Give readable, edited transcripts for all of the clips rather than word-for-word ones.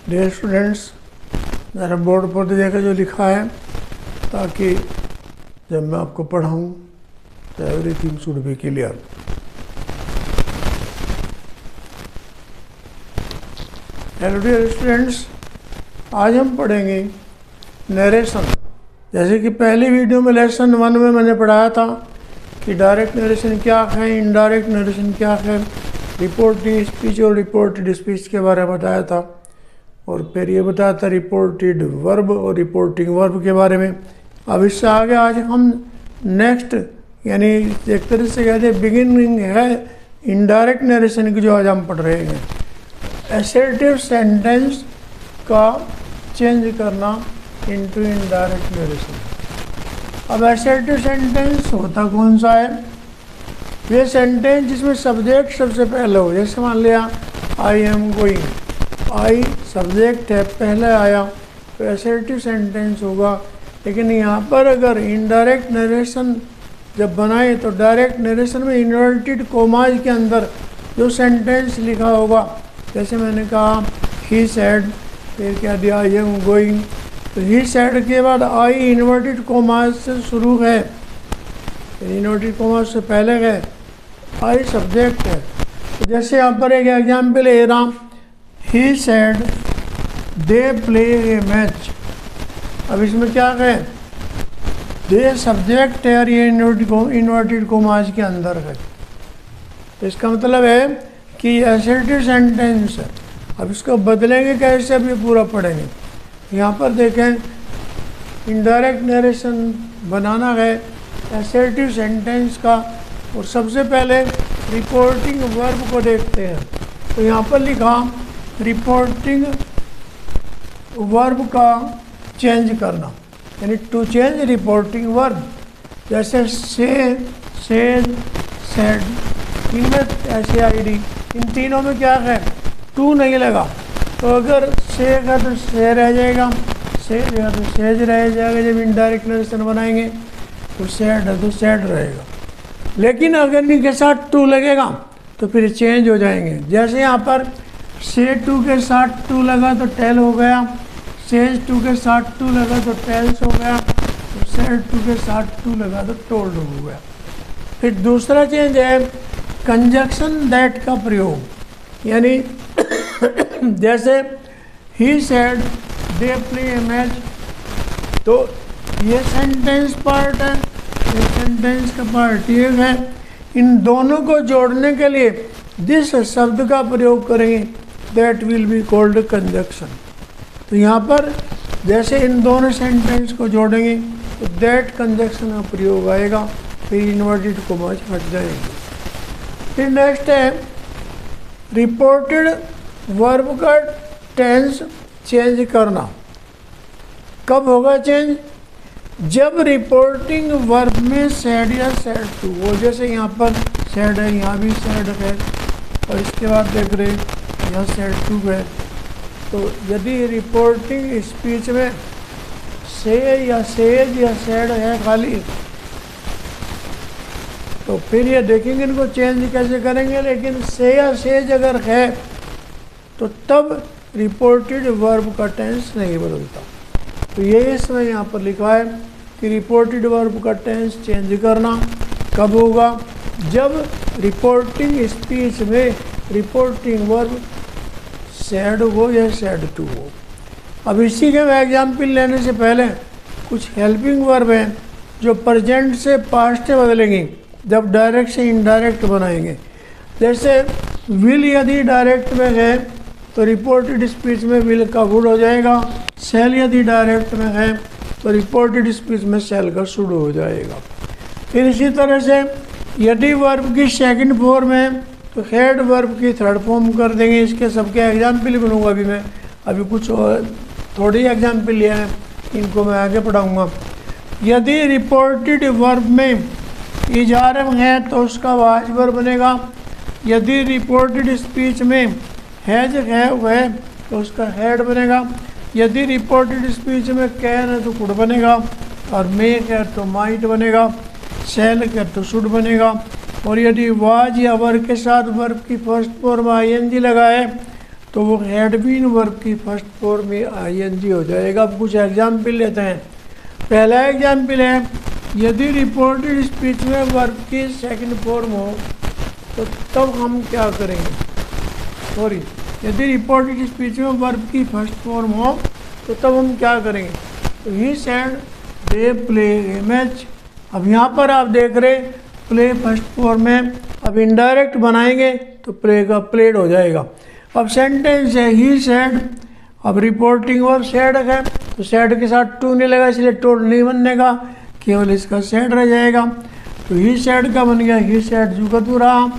Dear students, ज़रा board पर देखा जो लिखा है, ताकि जब मैं आपको पढ़ाऊँ तो everything should be clear. Hello dear students, आज हम पढ़ेंगे नरेशन। जैसे कि पहली वीडियो में लेसन 1 में मैंने पढ़ाया था कि डायरेक्ट नरेशन क्या है, इनडायरेक्ट नरेशन क्या है, रिपोर्टेड स्पीच और रिपोर्टेड स्पीच के बारे में बताया था, और फिर ये बताया था रिपोर्टेड वर्ब और रिपोर्टिंग वर्ब के बारे में। अब इससे आगे आज हम नेक्स्ट यानी एक तरह से कहते हैं बिगिनिंग है इनडायरेक्ट नरेशन की, जो आज हम पढ़ रहे हैं। असर्टिव सेंटेंस का चेंज करना इनटू इनडायरेक्ट नरेशन। अब असर्टिव सेंटेंस होता कौन सा है? ये सेंटेंस जिसमें सब्जेक्ट सबसे पहले हो। जैसे मान लिया I am going, I subject है, पहले आया तो असर्टिव सेंटेंस होगा। लेकिन यहाँ पर अगर इनडायरेक्ट नरेशन जब बनाए तो डायरेक्ट नरेशन में इन्वर्टेड कोमाज के अंदर जो सेंटेंस लिखा होगा, जैसे मैंने कहा ही सेड, फिर क्या दिया आई एम गोइंग, तो ही सेड के बाद आई इन्वर्टेड कोमाज से शुरू है, इन्वर्टेड कोमाज से पहले है, आई सब्जेक्ट है। तो जैसे यहाँ पर एक एग्जाम्पल ले रहा, he said they play A match. अब इसमें क्या है, दे सब्जेक्ट है और ये इन्वर्टेड कोमाज के अंदर है। तो इसका मतलब है कि असर्टिव सेंटेंस है। अब इसको बदलेंगे कैसे, अब ये पूरा पढ़ेंगे। यहाँ पर देखें, इनडायरेक्ट नरेशन बनाना है असर्टिव सेंटेंस का, और सबसे पहले रिपोर्टिंग वर्ब को देखते हैं। तो यहाँ पर लिखा रिपोर्टिंग वर्ब का चेंज करना, यानी टू चेंज रिपोर्टिंग वर्ब। जैसे से, सेड, सेड, इनमें ऐसे आईडी, इन तीनों में क्या है, टू नहीं लगा। तो अगर से का तो से रह जाएगा, सेज का तो सेज रह जाएगा। जब इनडायरेक्ट नरेशन बनाएंगे तो सेड है तो सेड रहेगा। लेकिन अगर इनके साथ टू लगेगा तो फिर चेंज हो जाएंगे। जैसे यहाँ पर से टू के साथ टू लगा तो टेल हो गया, सेज टू के साथ टू लगा तो टेल्स हो गया, तो सेड टू के साथ टू लगा तो टोल्ड हो गया। फिर दूसरा चेंज है कंजक्शन दैट का प्रयोग, यानी जैसे he said they play A match, तो ये सेंटेंस पार्ट है, ये सेंटेंस का पार्ट ये है। इन दोनों को जोड़ने के लिए जिस शब्द का प्रयोग करेंगे that will be called conjunction. तो यहाँ पर जैसे इन दोनों सेंटेंस को जोड़ेंगे तो दैट कंजक्शन का प्रयोग आएगा, फिर इन्वर्टेड कोमाज हट जाएंगे। फिर नेक्स्ट है रिपोर्टेड वर्ब का टेंस चेंज करना। कब होगा चेंज? जब रिपोर्टिंग वर्ब में सेड या सेड टू हो। जैसे यहाँ पर सेड है, यहाँ भी सेड है, और इसके बाद देख रहे यहाँ सेड टू है। तो यदि रिपोर्टिंग स्पीच में से या सेज या सेड है खाली, तो फिर ये देखेंगे इनको चेंज कैसे करेंगे। लेकिन से या सेज अगर है तो तब रिपोर्टेड वर्ब का टेंस नहीं बदलता। तो ये इसमें यहाँ पर लिखा है कि रिपोर्टेड वर्ब का टेंस चेंज करना कब होगा? जब रिपोर्टिंग स्पीच में रिपोर्टिंग वर्ब सेड हो या सेड टू हो। अब इसी के एग्जाम्पल लेने से पहले कुछ हेल्पिंग वर्ब हैं जो प्रेजेंट से पास्ट में बदलेंगे जब डायरेक्ट से इनडायरेक्ट बनाएंगे। जैसे विल यदि डायरेक्ट में है तो रिपोर्टेड स्पीच में विल का वुड हो जाएगा। सेल यदि डायरेक्ट में है तो रिपोर्टेड स्पीच में सेल का शुड हो जाएगा। फिर इसी तरह से यदि वर्ब की सेकंड फॉर्म है तो हेड वर्ब की थर्ड फॉर्म कर देंगे। इसके सबके एग्जाम्पल बनूंगा अभी मैं, अभी कुछ थोड़ी एग्जाम्पल लिया है, इनको मैं आगे पढ़ाऊँगा। यदि रिपोर्टेड वर्ब में इजारम है तो उसका वाज वर्ब बनेगा। यदि रिपोर्टेड स्पीच में हैज है वह तो उसका हेड बनेगा। यदि रिपोर्टेड स्पीच में कैन है तो कुड बनेगा, और मेक है तो माइट बनेगा, सेल है तो शुड बनेगा। और यदि वाज या वर्ब के साथ वर्ब की फर्स्ट फॉर्म आईएनजी लगाए तो वो हैड बीन वर्ब की फर्स्ट फॉर्म में आईएनजी हो जाएगा। अब कुछ एग्जाम्पल लेते हैं। पहला एग्जाम्पल है, यदि रिपोर्टेड स्पीच में वर्ब की सेकंड फॉर्म हो तो तब हम क्या करेंगे। सॉरी, यदि रिपोर्टेड स्पीच में वर्ब की फर्स्ट फॉर्म हो तो तब हम क्या करेंगे। तो he said they play A match. अब यहाँ पर आप देख रहे प्ले फर्स्ट फॉर्म में, अब इनडायरेक्ट बनाएंगे तो प्ले का प्लेड हो जाएगा। अब सेंटेंस है ही सेड, अब रिपोर्टिंग वर्ब सेड है तो सेड के साथ टू नहीं लगा, इसलिए टोल्ड नहीं बनने का, केवल इसका सेड रह जाएगा। तो ही सेड का बन गया ही सेड जुगतू रहा।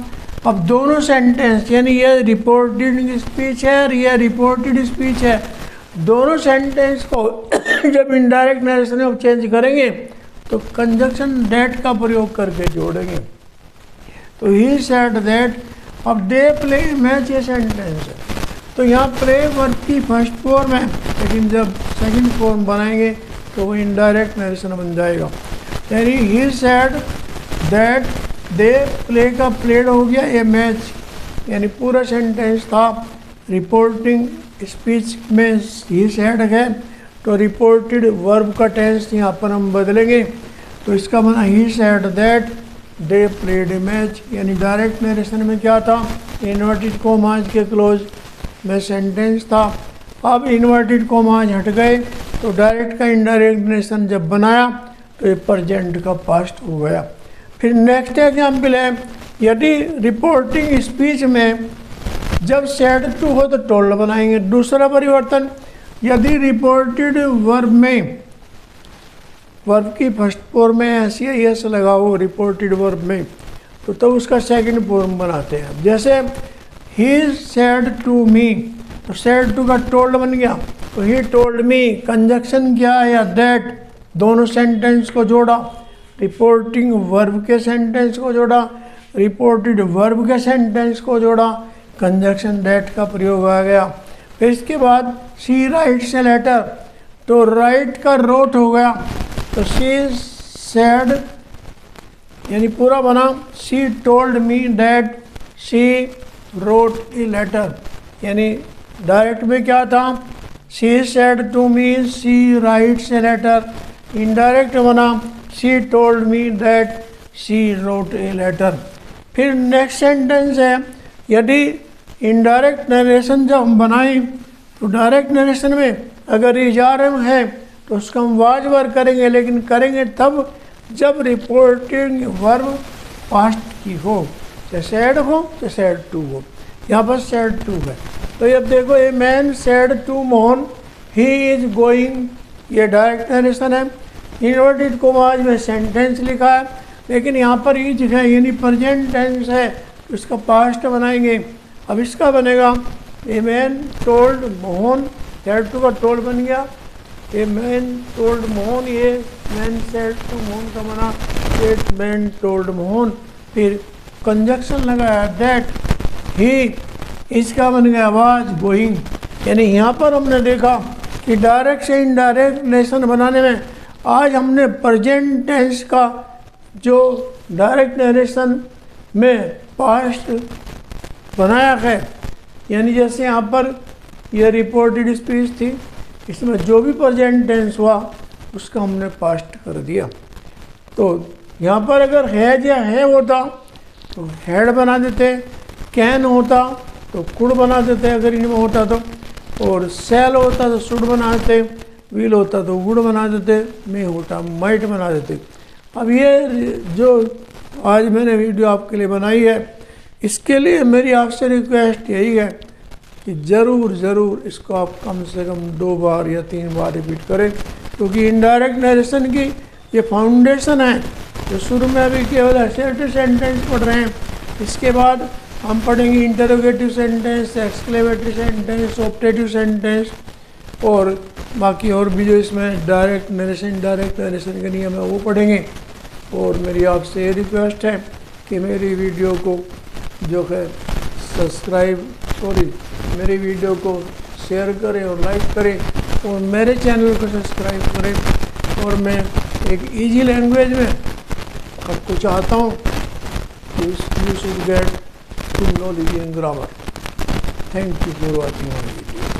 अब दोनों सेंटेंस यानी ये रिपोर्टेड स्पीच है और ये रिपोर्टेड स्पीच है, दोनों सेंटेंस को जब इनडायरेक्ट नरेशन में चेंज करेंगे तो कंजक्शन दैट का प्रयोग करके जोड़ेंगे। तो ही सेड दैट, अब दे प्ले मैच ये सेंटेंस है तो यहाँ प्ले वर्ब की फर्स्ट फॉर्म है, लेकिन जब सेकंड फॉर्म बनाएंगे तो वो इनडायरेक्ट नरेशन बन जाएगा। यानी he said that they play का प्लेड हो गया ये मैच, यानी पूरा सेंटेंस था रिपोर्टिंग स्पीच में ही सेड है तो रिपोर्टेड वर्ब का टेंस यहाँ पर हम बदलेंगे। तो इसका बना he said that they played a match, यानी डायरेक्ट नरेशन में क्या था, इन्वर्टेड कॉमास के क्लोज में सेंटेंस था। अब इन्वर्टेड कॉमास हट गए तो डायरेक्ट का इनडायरेक्ट नरेशन जब बनाया तो ये प्रेजेंट का पास्ट हो गया। फिर नेक्स्ट एग्जाम्पल है, यदि रिपोर्टिंग स्पीच में जब सेड टू हो तो टोल्ड बनाएंगे। दूसरा परिवर्तन, यदि रिपोर्टेड वर्ब में वर्ब की फर्स्ट फॉर्म में ऐसी एस लगा हो रिपोर्टेड वर्ब में तो उसका सेकंड फॉर्म बनाते हैं। जैसे ही सेड टू मी, तो सेड टू का टोल्ड बन गया तो ही टोल्ड मी, कंजक्शन क्या है दैट, दोनों सेंटेंस को जोड़ा, रिपोर्टिंग वर्ब के सेंटेंस को जोड़ा, रिपोर्टेड वर्ब के सेंटेंस को जोड़ा, कंजक्शन दैट का प्रयोग आ गया। फिर इसके बाद सी राइट्स ए लेटर, तो राइट का रोट हो गया तो सी सेड यानी पूरा बना she told me that she wrote a letter, यानी डायरेक्ट में क्या था she said to me she writes a letter, indirect बना she told me that she wrote a letter. फिर नेक्स्ट सेंटेंस है, यदि इनडायरेक्ट नरेशन जब हम बनाएं तो डायरेक्ट नरेशन में अगर इजारम है तो उसका हम वाज वर्क करेंगे, लेकिन करेंगे तब जब रिपोर्टिंग वर्ब पास्ट की हो, चाहे सेड हो चाहे सेड टू हो। यहाँ पर सेड टू है तो अब देखो a man said to Mohan he is going, ये डायरेक्ट नरेशन है। इन्वर्टेड कॉमास में सेंटेंस लिखा है लेकिन यहाँ पर इज है यानी प्रेजेंट टेंस है तो इसका पास्ट बनाएंगे। अब इसका बनेगा a man told Mohan, said to का टोल्ड बन गया, ए मैन टोल्ड मोहन, ये मैन सेड टू मोहन का बना एट मैन टोल्ड मोहन। फिर कंजक्शन लगाया दैट ही, इसका बन गया आवाज गोइंग। यानी यहाँ पर हमने देखा कि डायरेक्ट से इनडायरेक्ट लेसन बनाने में आज हमने प्रेजेंट टेंस का जो डायरेक्ट नरेशन में पास्ट बनाया है, यानी जैसे यहाँ पर यह रिपोर्टेड स्पीच थी, इसमें जो भी प्रेजेंट टेंस हुआ उसका हमने पास्ट कर दिया। तो यहाँ पर अगर हैज या है होता तो हैड बना देते, कैन होता तो कुड बना देते अगर इनमें होता तो, और सेल होता तो शुड बना देते, विल होता तो वुड बना देते, मे होता माइट बना देते। अब ये जो आज मैंने वीडियो आपके लिए बनाई है, इसके लिए मेरी आपसे रिक्वेस्ट यही है कि ज़रूर इसको आप कम से कम 2 बार या 3 बार रिपीट करें, क्योंकि इनडायरेक्ट नरेशन की ये फाउंडेशन है। जो शुरू में अभी केवल असर्टिव सेंटेंस पढ़ रहे हैं, इसके बाद हम पढ़ेंगे interrogative sentence, exclamatory sentence, optative sentence और बाकी और भी जो इसमें डायरेक्ट नरेशन के नियम है वो पढ़ेंगे। और मेरी आपसे ये रिक्वेस्ट है कि मेरी वीडियो को जो है मेरी वीडियो को शेयर करें और लाइक करें और मेरे चैनल को सब्सक्राइब करें। और मैं एक इजी लैंग्वेज में आपको चाहता हूँ कि you should get full knowledge in grammar. Thank you for watching my video.